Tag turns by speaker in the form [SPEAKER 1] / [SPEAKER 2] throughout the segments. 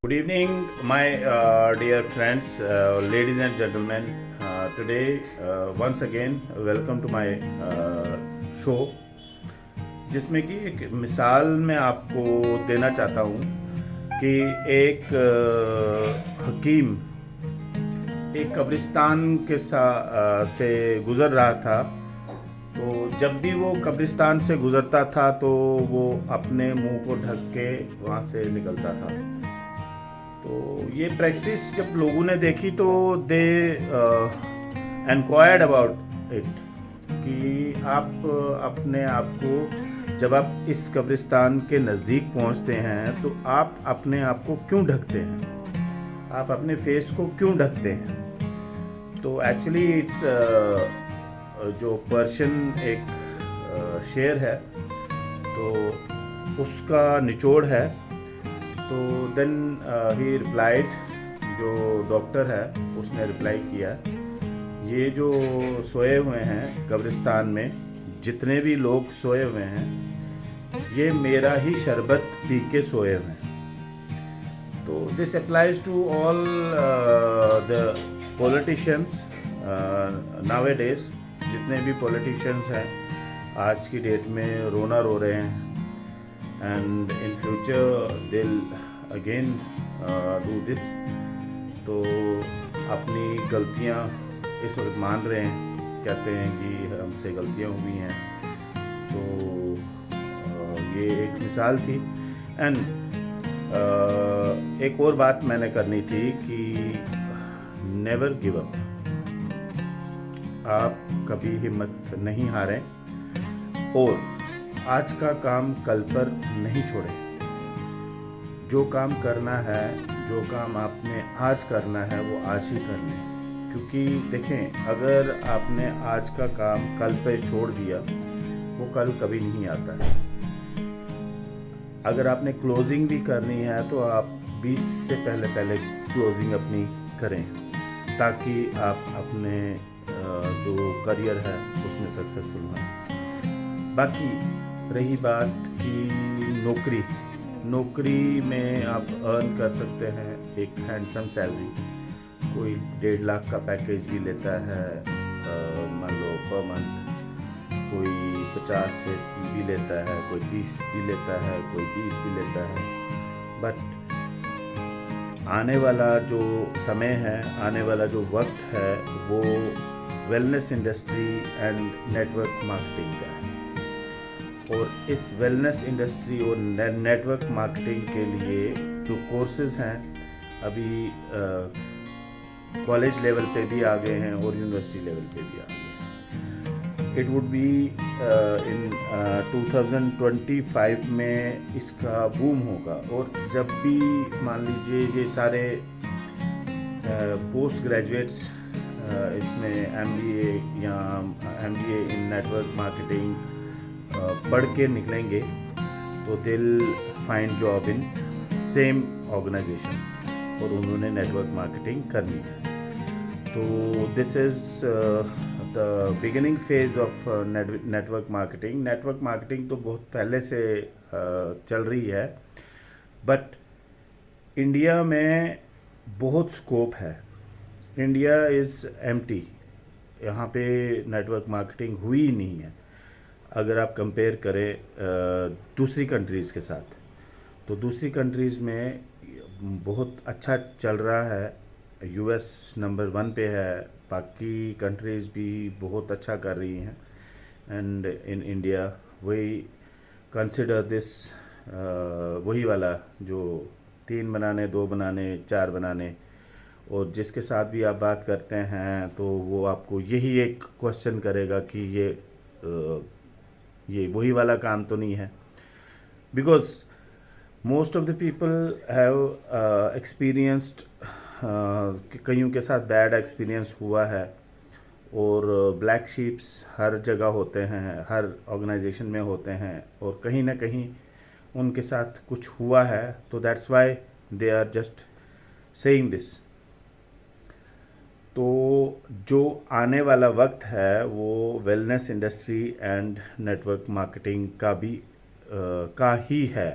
[SPEAKER 1] Good evening, my dear friends, ladies and gentlemen. Today, once again, welcome to my show, जिसमें कि एक मिसाल मैं आपको देना चाहता हूँ कि एक हकीम एक कब्रिस्तान से गुज़र रहा था। तो जब भी वो कब्रिस्तान से गुज़रता था तो वो अपने मुंह को ढक के वहाँ से निकलता था। तो ये प्रैक्टिस जब लोगों ने देखी तो दे एनक्वायर्ड अबाउट इट कि आप अपने आप को जब आप इस कब्रिस्तान के नज़दीक पहुंचते हैं तो आप अपने आप को क्यों ढकते हैं, आप अपने फेस को क्यों ढकते हैं। तो एक्चुअली इट्स जो पर्शियन एक शेर है तो उसका निचोड़ है। तो देन ही रिप्लाइड, जो डॉक्टर है उसने रिप्लाई किया, ये जो सोए हुए हैं कब्रिस्तान में, जितने भी लोग सोए हुए हैं, ये मेरा ही शरबत पी के सोए हुए हैं। तो this applies to all the politicians nowadays. जितने भी पॉलिटिशियंस हैं आज की डेट में रोना रो रहे हैं, and in future they'll again do this। तो अपनी गलतियां इस वक्त मान रहे हैं, कहते हैं कि हमसे गलतियां हुई हैं। तो ये एक मिसाल थी। एंड एक और बात मैंने करनी थी कि नेवर गिव अप, आप कभी हिम्मत नहीं हारें और आज का काम कल पर नहीं छोड़ें। जो काम करना है, जो काम आपने आज करना है वो आज ही कर लें, क्योंकि देखें अगर आपने आज का काम कल पे छोड़ दिया वो कल कभी नहीं आता है। अगर आपने क्लोजिंग भी करनी है तो आप 20 से पहले क्लोजिंग अपनी करें, ताकि आप अपने जो करियर है उसमें सक्सेसफुल हों। बाकी रही बात कि नौकरी में आप अर्न कर सकते हैं एक हैंडसम सैलरी। कोई 1.5 लाख का पैकेज भी लेता है मान लो पर मंथ, कोई 50 से भी लेता है, कोई 30 भी लेता है, कोई 20 भी लेता है। बट आने वाला जो समय है, आने वाला जो वक्त है, वो wellness industry and network marketing का है। और इस वेलनेस इंडस्ट्री और नेटवर्क मार्केटिंग के लिए जो कोर्सेज हैं अभी कॉलेज लेवल पे भी आ गए हैं और यूनिवर्सिटी लेवल पे भी आ गए हैं। इट वुड बी इन 2025 में इसका बूम होगा। और जब भी मान लीजिए ये सारे पोस्ट ग्रेजुएट्स इसमें MBA या MBA इन नेटवर्क मार्केटिंग पढ़ के निकलेंगे तो they'll find job in same organisation और उन्होंने नेटवर्क मार्केटिंग करनी है। तो this is the beginning phase of network marketing. Network marketing तो बहुत पहले से चल रही है, बट इंडिया में बहुत स्कोप है। इंडिया इज़ एम्प्टी, यहाँ पे नेटवर्क मार्केटिंग हुई ही नहीं है। अगर आप कंपेयर करें दूसरी कंट्रीज़ के साथ, तो दूसरी कंट्रीज़ में बहुत अच्छा चल रहा है। US नंबर 1 पे है, बाकी कंट्रीज़ भी बहुत अच्छा कर रही हैं। एंड इन इंडिया वही कंसिडर दिस, वही वाला जो 3 बनाने, 2 बनाने, 4 बनाने। और जिसके साथ भी आप बात करते हैं तो वो आपको यही एक क्वेश्चन करेगा कि ये वही वाला काम तो नहीं है। Because most of the people have experienced, कईयों के साथ बैड एक्सपीरियंस हुआ है। और ब्लैक शीप्स हर जगह होते हैं, हर ऑर्गेनाइजेशन में होते हैं, और कहीं ना कहीं उनके साथ कुछ हुआ है। तो that's why they are just saying this. तो जो आने वाला वक्त है वो wellness industry and network marketing का ही है।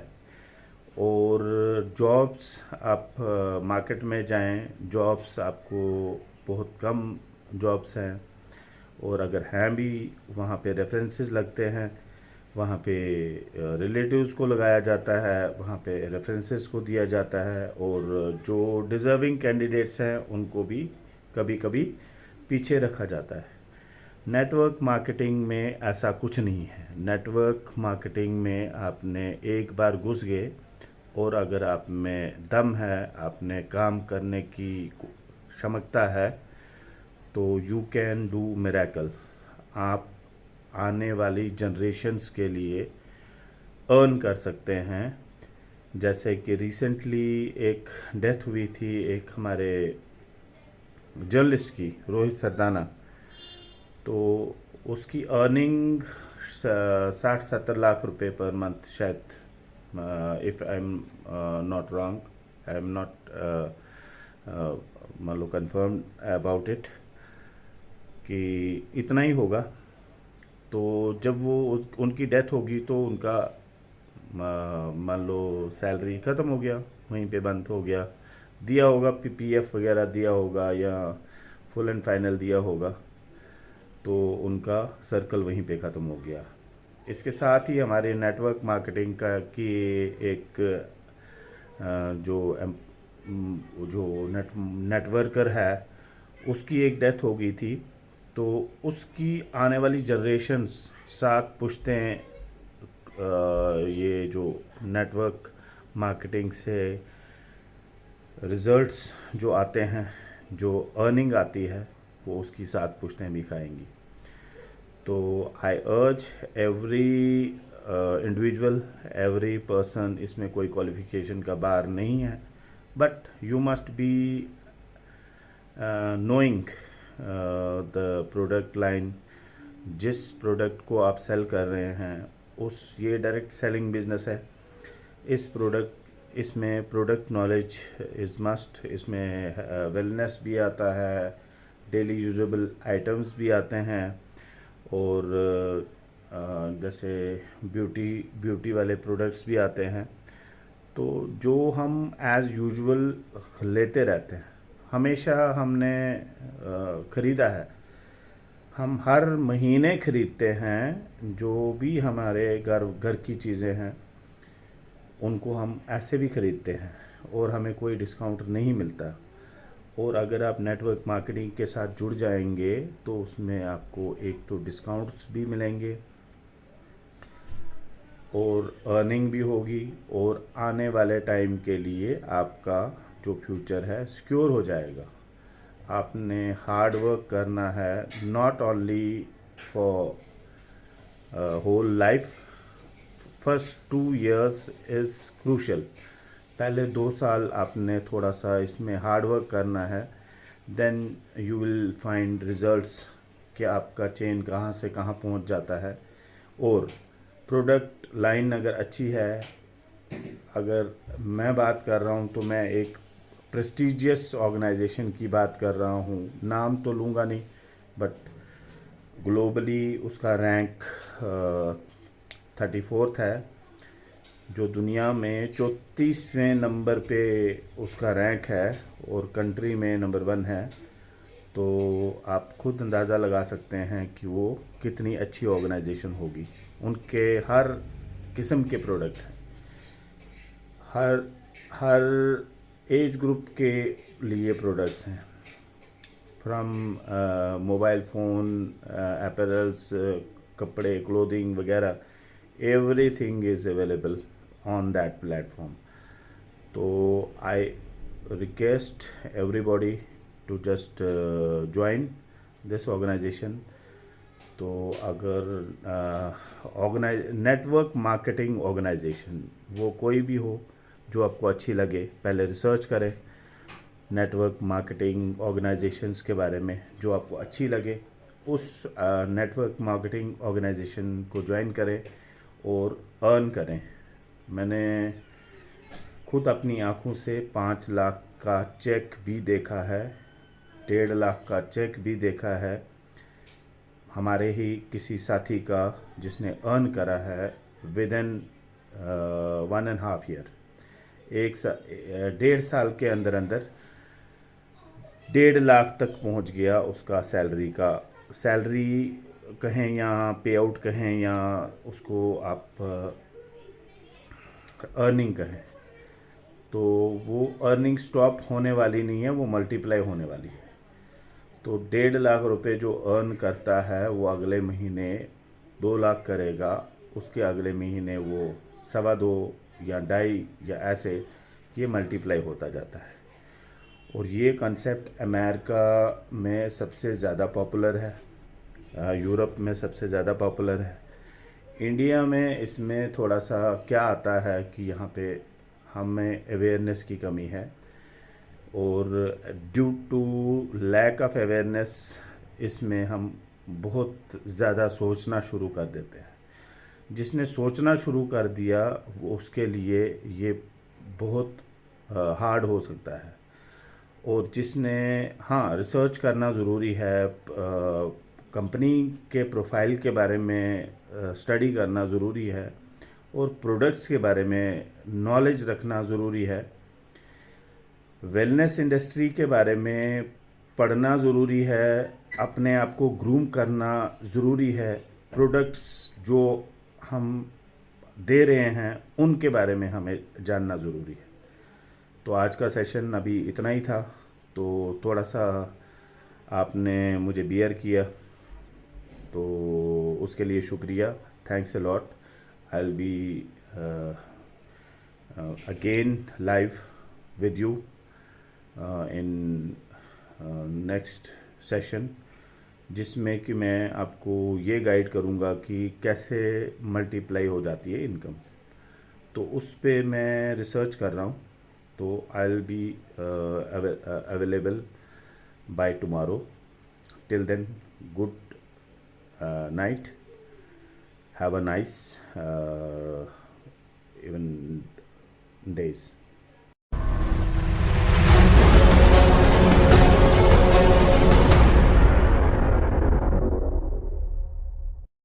[SPEAKER 1] और जॉब्स आप मार्केट में जाएं, जॉब्स आपको बहुत कम जॉब्स हैं, और अगर हैं भी वहाँ पे रेफरेंसेस लगते हैं, वहाँ पे रिलेटिव्स को लगाया जाता है, वहाँ पे रेफरेंसेस को दिया जाता है, और जो डिज़र्विंग कैंडिडेट्स हैं उनको भी कभी कभी पीछे रखा जाता है। नेटवर्क मार्केटिंग में ऐसा कुछ नहीं है। नेटवर्क मार्केटिंग में आपने एक बार घुस गए, और अगर आप में दम है, आपने काम करने की क्षमता है, तो यू कैन डू मिरेकल। आप आने वाली जनरेशन्स के लिए अर्न कर सकते हैं। जैसे कि रिसेंटली एक डेथ हुई थी एक हमारे जर्नलिस्ट की, रोहित सरदाना। तो उसकी अर्निंग 60-70 लाख रुपए पर मंथ शायद, if I am not wrong, I am not मान लो कन्फर्म अबाउट इट कि इतना ही होगा। तो जब वो उनकी डेथ होगी तो उनका मान लो सैलरी ख़त्म हो गया, वहीं पे बंद हो गया। दिया होगा पीपीएफ वगैरह दिया होगा, या फुल एंड फाइनल दिया होगा, तो उनका सर्कल वहीं पे ख़त्म हो गया। इसके साथ ही हमारे नेटवर्क मार्केटिंग का की एक जो जो नेटवर्कर है, उसकी एक डेथ हो गई थी। तो उसकी आने वाली जनरेशन्स 7 पुश्तें ये जो नेटवर्क मार्केटिंग से रिजल्ट्स जो आते हैं, जो अर्निंग आती है, वो उसकी 7 पुश्तें भी खाएंगी। तो आई अर्ज एवरी इंडिविजुअल, एवरी पर्सन, इसमें कोई क्वालिफिकेशन का बार नहीं है, but you must be knowing the product line. जिस प्रोडक्ट को आप सेल कर रहे हैं, उस ये डायरेक्ट सेलिंग बिजनेस है। इसमें प्रोडक्ट नॉलेज इज़ मस्ट। इसमें वेलनेस भी आता है, डेली यूजेबल आइटम्स भी आते हैं, और जैसे ब्यूटी वाले प्रोडक्ट्स भी आते हैं। तो जो हम एज़ यूजुअल लेते रहते हैं, हमेशा हमने ख़रीदा है, हम हर महीने ख़रीदते हैं। जो भी हमारे घर की चीज़ें हैं, उनको हम ऐसे भी ख़रीदते हैं, और हमें कोई डिस्काउंट नहीं मिलता। और अगर आप नेटवर्क मार्केटिंग के साथ जुड़ जाएंगे, तो उसमें आपको एक तो डिस्काउंट्स भी मिलेंगे, और अर्निंग भी होगी, और आने वाले टाइम के लिए आपका जो फ्यूचर है सिक्योर हो जाएगा। आपने हार्ड वर्क करना है, not only for whole life. First 2 years is crucial. पहले 2 साल आपने थोड़ा सा इसमें हार्ड वर्क करना है, then you will find results कि आपका चेन कहाँ से कहाँ पहुँच जाता है। और प्रोडक्ट लाइन अगर अच्छी है, अगर मैं बात कर रहा हूँ तो मैं एक प्रेस्टिजियस ऑर्गेनाइजेशन की बात कर रहा हूँ, नाम तो लूँगा नहीं, बट ग्लोबली उसका रैंक 34th है, जो दुनिया में 34वें नंबर पे उसका रैंक है, और कंट्री में नंबर 1 है। तो आप खुद अंदाज़ा लगा सकते हैं कि वो कितनी अच्छी ऑर्गेनाइजेशन होगी। उनके हर किस्म के प्रोडक्ट हैं, हर एज ग्रुप के लिए प्रोडक्ट्स हैं, फ्रॉम मोबाइल फ़ोन, अपैरल्स, कपड़े, क्लोथिंग वगैरह, everything is available on that platform. तो I request everybody to just join this organisation. तो अगर नेटवर्क मार्केटिंग ऑर्गेनाइजेशन वो कोई भी हो जो आपको अच्छी लगे, पहले रिसर्च करें नेटवर्क मार्केटिंग ऑर्गेनाइजेशंस के बारे में, जो आपको अच्छी लगे उस नेटवर्क मार्केटिंग ऑर्गेनाइजेशन को ज्वाइन करें और अर्न करें। मैंने खुद अपनी आँखों से 5 लाख का चेक भी देखा है, 1.5 लाख का चेक भी देखा है, हमारे ही किसी साथी का जिसने अर्न करा है विद इन 1.5 year। डेढ़ साल के अंदर अंदर 1.5 लाख तक पहुंच गया उसका सैलरी कहें या पे आउट कहें या उसको आप अर्निंग कहें, तो वो अर्निंग स्टॉप होने वाली नहीं है, वो मल्टीप्लाई होने वाली है। तो 1.5 लाख रुपए जो अर्न करता है वो अगले महीने 2 लाख करेगा, उसके अगले महीने वो 2.25 या 2.5 या ऐसे ये मल्टीप्लाई होता जाता है। और ये कंसेप्ट अमेरिका में सबसे ज़्यादा पॉपुलर है, यूरोप में सबसे ज़्यादा पॉपुलर है। इंडिया में इसमें थोड़ा सा क्या आता है कि यहाँ पे हमें अवेयरनेस की कमी है, और due to lack of awareness इसमें हम बहुत ज़्यादा सोचना शुरू कर देते हैं। जिसने सोचना शुरू कर दिया उसके लिए ये बहुत हार्ड हो सकता है। और जिसने, हाँ, रिसर्च करना ज़रूरी है, कंपनी के प्रोफाइल के बारे में स्टडी करना ज़रूरी है, और प्रोडक्ट्स के बारे में नॉलेज रखना ज़रूरी है। वेलनेस इंडस्ट्री के बारे में पढ़ना ज़रूरी है, अपने आप को ग्रूम करना ज़रूरी है, प्रोडक्ट्स जो हम दे रहे हैं उनके बारे में हमें जानना ज़रूरी है। तो आज का सेशन अभी इतना ही था, तो थोड़ा सा आपने मुझे बियर किया, तो उसके लिए शुक्रिया, thanks a lot. I will be again live with you in next session, जिसमें कि मैं आपको ये गाइड करूँगा कि कैसे मल्टीप्लाई हो जाती है इनकम। तो उस पे मैं रिसर्च कर रहा हूँ, तो I will be available by tomorrow. Till then, good night, have a nice even days.